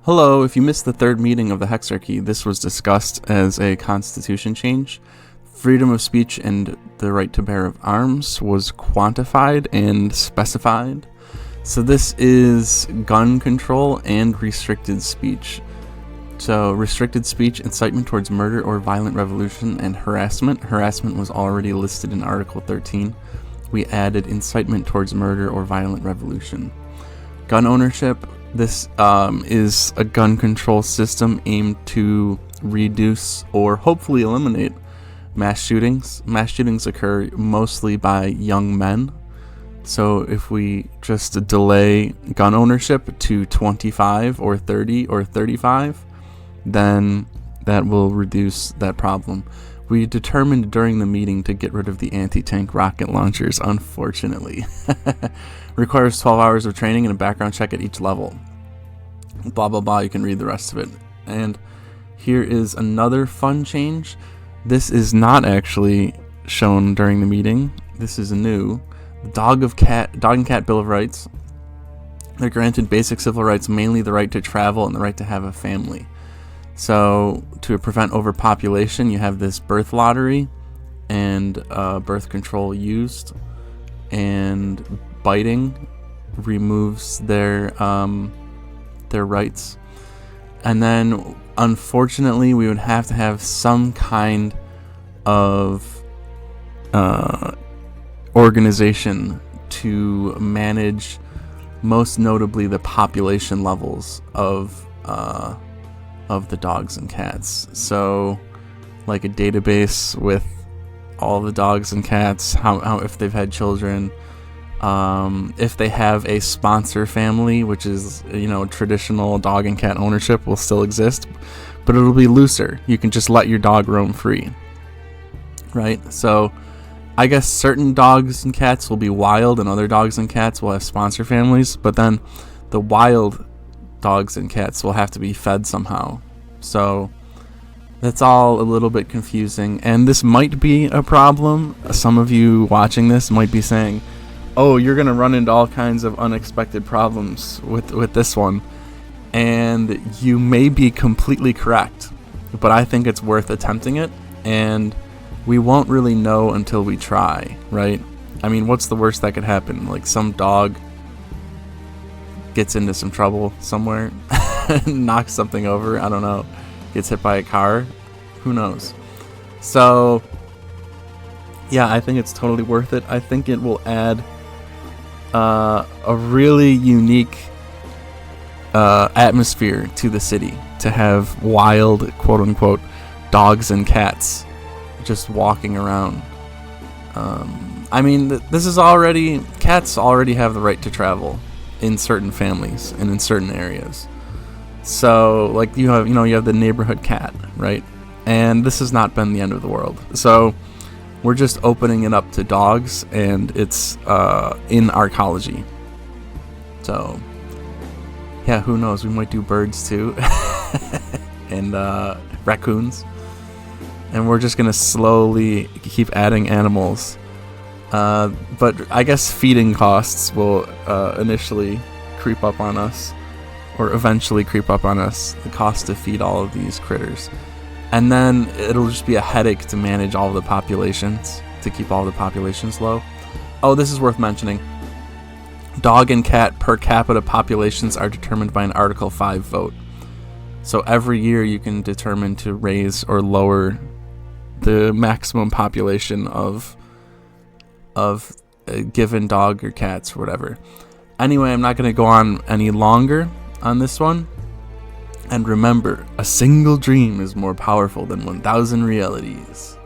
Hello, if you missed the third meeting of the Hexarchy, this was discussed as a constitution change. Freedom of speech and the right to bear of arms was quantified and specified. So this is gun control and restricted speech. So restricted speech, incitement towards murder or violent revolution, and harassment. Harassment was already listed in Article 13. We added incitement towards murder or violent revolution. Gun ownership. This is a gun control system aimed to reduce or hopefully eliminate mass shootings. Mass shootings occur mostly by young men. So if we just delay gun ownership to 25 or 30 or 35, then that will reduce that problem. We determined during the meeting to get rid of the anti-tank rocket launchers, unfortunately. Requires 12 hours of training and a background check at each level. Blah, blah, blah. You can read the rest of it. And here is another fun change. This is not actually shown during the meeting. This is new. The Dog and Cat Bill of Rights. They're granted basic civil rights, mainly the right to travel and the right to have a family. So to prevent overpopulation, you have this birth lottery and birth control used, and biting removes their rights. And then unfortunately we would have to have some kind of organization to manage, most notably, the population levels of the dogs and cats. So like a database with all the dogs and cats, how if they've had children, if they have a sponsor family, which is, traditional dog and cat ownership will still exist, but it'll be looser. You can just let your dog roam free, right? So I guess certain dogs and cats will be wild and other dogs and cats will have sponsor families, but then the wild dogs and cats will have to be fed somehow. So that's all a little bit confusing, and this might be a problem. Some of you watching this might be saying, oh, you're going to run into all kinds of unexpected problems with this one. And you may be completely correct, but I think it's worth attempting it, and we won't really know until we try, right? I mean, what's the worst that could happen? Like some dog gets into some trouble somewhere, knocks something over, I don't know, gets hit by a car, who knows? So, yeah, I think it's totally worth it. I think it will add a really unique atmosphere to the city to have wild, quote-unquote, dogs and cats just walking around. I mean, cats already have the right to travel in certain families and in certain areas. So, like, you have the neighborhood cat, right? And this has not been the end of the world. So we're just opening it up to dogs, and it's in Arkology. So, yeah, who knows? We might do birds too, and raccoons. And we're just going to slowly keep adding animals. But I guess feeding costs will initially creep up on us, or eventually creep up on us, the cost to feed all of these critters. And then it'll just be a headache to manage all the populations, to keep all the populations low. Oh, this is worth mentioning. Dog and cat per capita populations are determined by an Article 5 vote. So every year you can determine to raise or lower the maximum population of a given dog or cats or whatever. Anyway, I'm not going to go on any longer on this one. And remember, a single dream is more powerful than 1,000 realities.